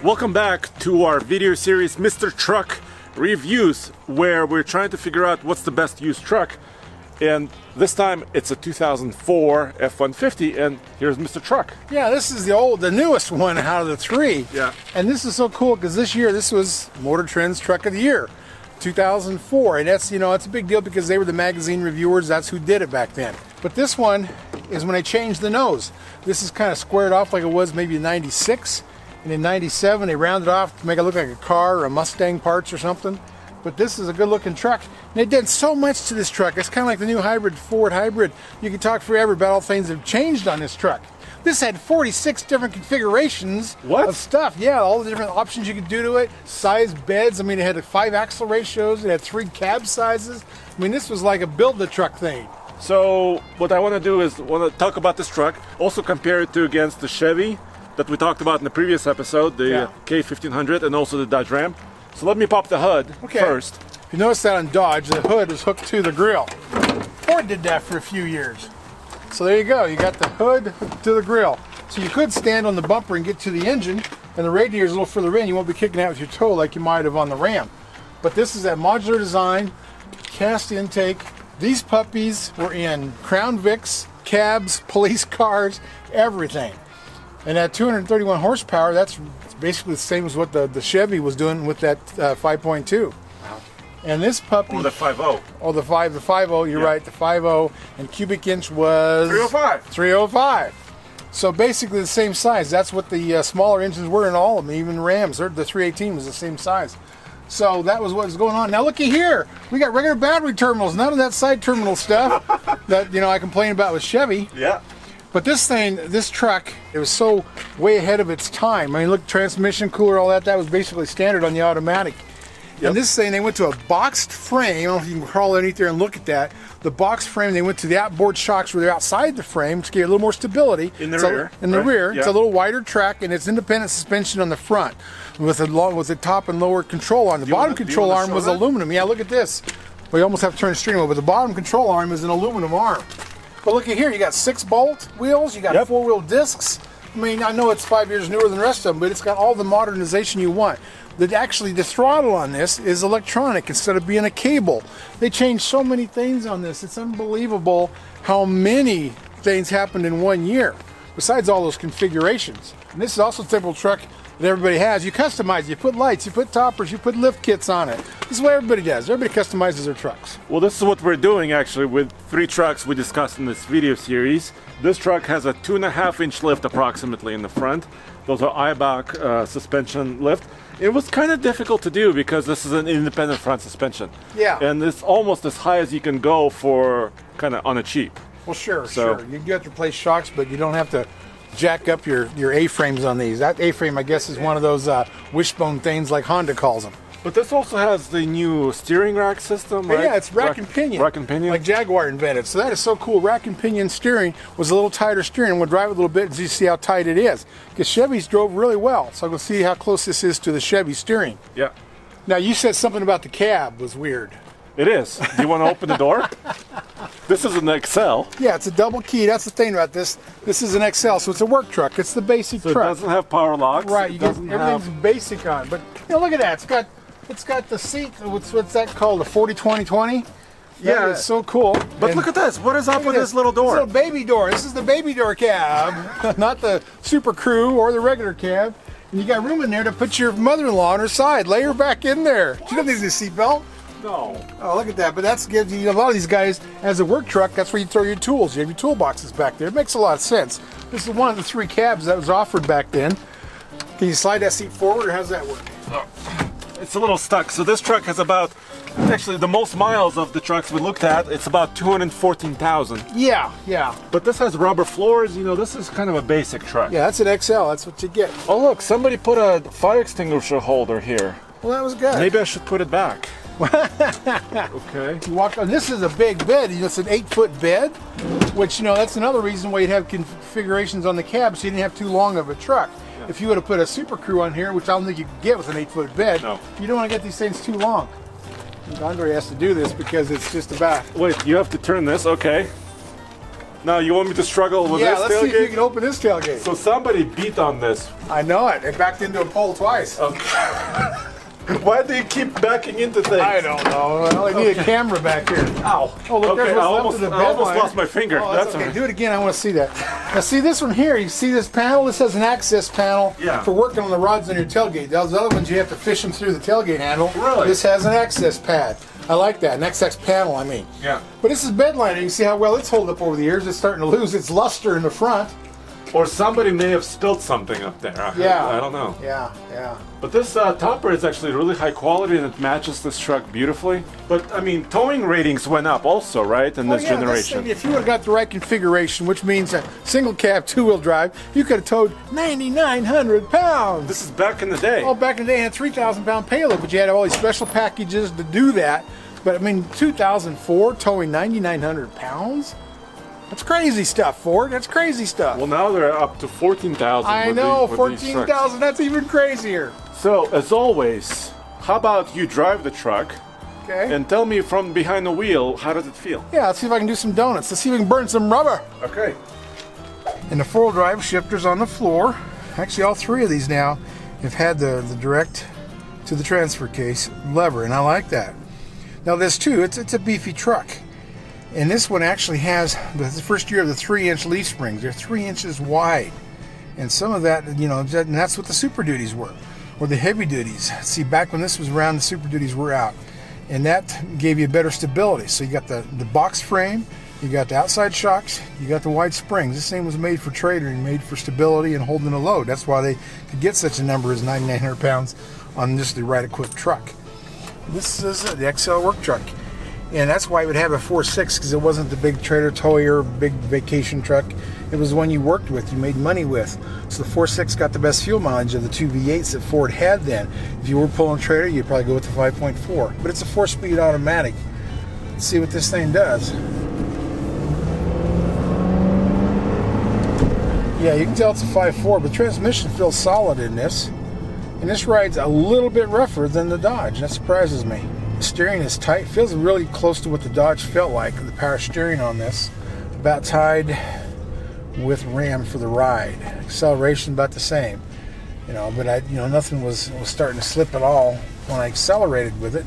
Welcome back to our video series Mr. Truck Reviews, where we're trying to figure out what's the best used truck. And this time it's a 2004 F-150, and here's Mr. Truck. Yeah, this is the newest one out of the three. Yeah. And this is so cool because this year this was Motor Trend's Truck of the Year, 2004. And that's, it's a big deal because they were the magazine reviewers. That's who did it back then. But this one is when they changed the nose. This is kind of squared off like it was maybe in 96. And in 97 they rounded off to make it look like a car or a Mustang parts or something. But this is a good looking truck. And they did so much to this truck. It's kind of like the new Ford hybrid. You can talk forever about all things that have changed on this truck. This had 46 different configurations of stuff. Yeah, all the different options you could do to it. Size beds. I mean, it had 5 axle ratios. It had 3 cab sizes. I mean, this was like a build the truck thing. So what I want to do is talk about this truck, also compare it against the Chevy that we talked about in the previous episode, the K1500, and also the Dodge Ram. So let me pop the hood first. If you notice that on Dodge, the hood is hooked to the grill. Ford did that for a few years. So there you go, you got the hood hooked to the grill. So you could stand on the bumper and get to the engine, and the radiator is a little further in. You won't be kicking out with your toe like you might have on the Ram. But this is that modular design, cast intake. These puppies were in Crown Vics, cabs, police cars, everything. And at 231 horsepower, that's basically the same as what the Chevy was doing with that 5.2. And this puppy... Or the 5.0. Oh, the 5.0, you're right, the 5.0. And cubic inch was... 305. 305. So basically the same size. That's what the smaller engines were in all of them, even Rams. The 318 was the same size. So that was what was going on. Now looky here. We got regular battery terminals, none of that side terminal stuff that, I complained about with Chevy. Yeah. But this truck, it was so way ahead of its time. I mean, look, transmission, cooler, all that was basically standard on the automatic. Yep. And this thing, they went to a boxed frame. I don't know if you can crawl underneath there and look at that. The boxed frame, they went to the outboard shocks where they're outside the frame, which gave a little more stability. In the rear. In the rear. Yeah. It's a little wider track, and it's independent suspension on the front with a top and lower control arm. The bottom control arm was aluminum. Yeah, look at this. Well, you almost have to turn the steering wheel, but the bottom control arm is an aluminum arm. But look at here, you got 6-bolt wheels, you got 4-wheel discs. I mean, I know it's 5 years newer than the rest of them, but it's got all the modernization you want. Actually, the throttle on this is electronic instead of being a cable. They changed so many things on this. It's unbelievable how many things happened in 1 year, besides all those configurations. And this is also a typical truck that everybody has. You customize, you put lights, you put toppers, you put lift kits on it. This is what everybody does. Everybody customizes their trucks. Well, this is what we're doing actually with 3 trucks we discussed in this video series. This truck has a 2.5-inch lift approximately in the front. Those are Eibach suspension lift. It was kind of difficult to do because this is an independent front suspension. Yeah. And it's almost as high as you can go for kind of on a cheap. Well, sure. You have to replace shocks, but you don't have to jack up your A-frames on these. That A-frame, I guess, is one of those wishbone things like Honda calls them. But this also has the new steering rack system, right? Yeah, it's rack and pinion. Rack and pinion. Like Jaguar invented. So that is so cool. Rack and pinion steering was a little tighter steering. And we'll drive it a little bit and you see how tight it is. Because Chevys drove really well. So we'll see how close this is to the Chevy steering. Yeah. Now, you said something about the cab was weird. It is. Do you want to open the door? This is an XL. Yeah, it's a double key. That's the thing about this. This is an XL, so it's a work truck. It's the basic truck. It doesn't have power locks. Right, everything's basic on it. But look at that. It's got the seat. What's that called? A 40-20-20? Yeah, it's so cool. But look at this. What is up with this little door? This little baby door. This is the baby door cab, not the Super Crew or the regular cab. And you got room in there to put your mother-in-law on her side. Lay her back in there. She doesn't need a seatbelt. No. Oh, look at that. But that gives you, a lot of these guys, as a work truck, that's where you throw your tools. You have your toolboxes back there. It makes a lot of sense. This is one of the 3 cabs that was offered back then. Can you slide that seat forward, or how's that work? It's a little stuck. So this truck has about, actually the most miles of the trucks we looked at, it's about 214,000. Yeah. But this has rubber floors. This is kind of a basic truck. Yeah, that's an XL. That's what you get. Oh, look, somebody put a fire extinguisher holder here. Well, that was good. Maybe I should put it back. Okay. You walk on. This is a big bed. It's an 8-foot bed, which that's another reason why you'd have configurations on the cab, so you didn't have too long of a truck. Yeah. If you would have put a Super Crew on here, which I don't think you could get with an 8-foot bed, you don't want to get these things too long. And Andre has to do this because it's just about. Wait, you have to turn this. Okay. Now you want me to struggle with Yeah, this let's tailgate? see if you can open this tailgate. So somebody beat on this. I know it. It backed into a pole twice. Why do you keep backing into things? I don't know. Well, I need a camera back here. Ow. Oh, look, Okay, there's what's left of the I bed almost liner. lost my finger. Oh, that's okay. all right. Do it again. I want to see that. Now, see this one here. You see this panel? This has an access panel for working on the rods on your tailgate. Those other ones, you have to fish them through the tailgate handle. Really? This has an access pad. I like that. An access panel, I mean. Yeah. But this is bed liner. You can see how well it's held up over the years. It's starting to lose its luster in the front. Or somebody may have spilled something up there. I don't know. Yeah. But this topper is actually really high quality and it matches this truck beautifully. But I mean, towing ratings went up also, right? In this generation. If you would have got the right configuration, which means a single cab, 2-wheel drive, you could have towed 9,900 pounds. This is back in the day. Oh, back in the day, it had 3,000 pound payload, but you had all these special packages to do that. But I mean, 2004 towing 9,900 pounds? That's crazy stuff, Ford. That's crazy stuff. Well, now they're up to 14,000. I know, 14,000. That's even crazier. So, as always, how about you drive the truck Okay. and tell me from behind the wheel, how does it feel? Yeah, let's see if I can do some donuts. Let's see if we can burn some rubber. Okay. And the 4-wheel drive shifter's on the floor. Actually, all three of these now have had the direct to the transfer case lever, and I like that. Now this too, it's a beefy truck. And this one actually has the first year of the 3-inch leaf springs. They're 3 inches wide. And some of that, and that's what the Super Duties were, or the heavy duties. See, back when this was around, the Super Duties were out. And that gave you better stability. So you got the box frame, you got the outside shocks, you got the wide springs. This thing was made for trailering, made for stability and holding a load. That's why they could get such a number as 9,900 pounds on just the right equipped truck. This is the XL work truck. And that's why it would have a 4.6, because it wasn't the big trailer tower, big vacation truck. It was the one you worked with, you made money with. So the 4.6 got the best fuel mileage of the two V8s that Ford had then. If you were pulling a trailer, you'd probably go with the 5.4. But it's a 4-speed automatic. Let's see what this thing does. Yeah, you can tell it's a 5.4, but the transmission feels solid in this. And this ride's a little bit rougher than the Dodge. That surprises me. The steering is tight. Feels really close to what the Dodge felt like. The power steering on this, about tied with Ram for the ride. Acceleration about the same. But nothing was starting to slip at all when I accelerated with it.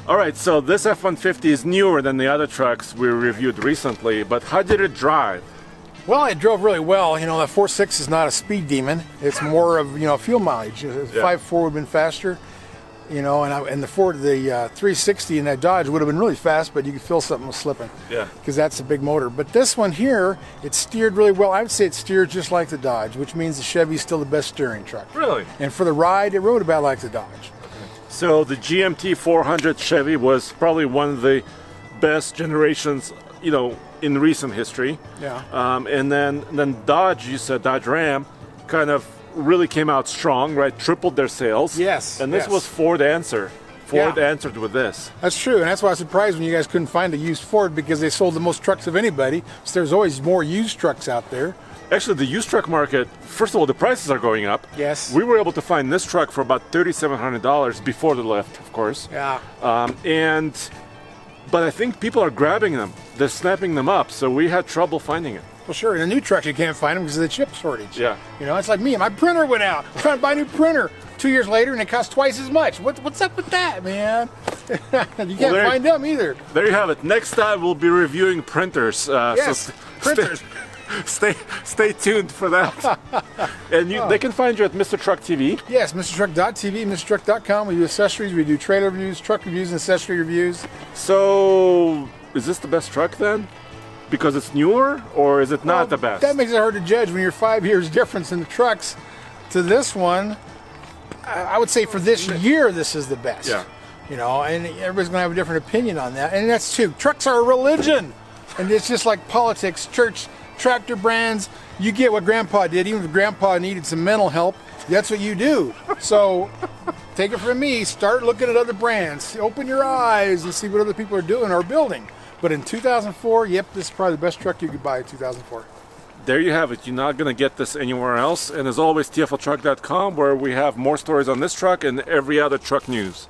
All right, so this F-150 is newer than the other trucks we reviewed recently, but how did it drive? Well, it drove really well. That 4.6 is not a speed demon. It's more of fuel mileage. 5.4 would have been faster. And the 360 in that Dodge would have been really fast, but you could feel something was slipping. Yeah. Because that's a big motor. But this one here, it steered really well. I would say it steered just like the Dodge, which means the Chevy's still the best steering truck. Really? And for the ride, it rode about like the Dodge. So the GMT 400 Chevy was probably one of the best generations, in recent history. Yeah. And then Dodge, you said Dodge Ram, kind of really came out strong, right? Tripled their sales. Yes. And this was Ford answer. Ford answered with this. That's true, and that's why I was surprised when you guys couldn't find a used Ford, because they sold the most trucks of anybody. So there's always more used trucks out there. Actually, the used truck market, first of all, the prices are going up. Yes. We were able to find this truck for about $3,700 before the lift, of course. Yeah. But I think people are grabbing them. They're snapping them up, so we had trouble finding it. Well, sure. In the new trucks, you can't find them because of the chip shortage. Yeah. It's like me. My printer went out. I'm trying to buy a new printer. 2 years later, and it costs twice as much. What's up with that, man? You can't find them either. There you have it. Next time, we'll be reviewing printers. Yes, printers. Stay tuned for that. And they can find you at Mr. Truck TV. Yes, MrTruck.tv, MrTruck.com. We do accessories, we do trailer reviews, truck reviews, and accessory reviews. So, is this the best truck then? Because it's newer, or is it not the best? That makes it hard to judge when you're 5 years difference in the trucks to this one. I would say for this year, this is the best. Yeah. And everybody's going to have a different opinion on that. And that's true. Trucks are a religion. And it's just like politics, church, tractor brands. You get what Grandpa did. Even if Grandpa needed some mental help, that's what you do. So take it from me. Start looking at other brands. Open your eyes and see what other people are doing or building. But in 2004, yep, this is probably the best truck you could buy in 2004. There you have it. You're not going to get this anywhere else. And as always, TFLtruck.com, where we have more stories on this truck and every other truck news.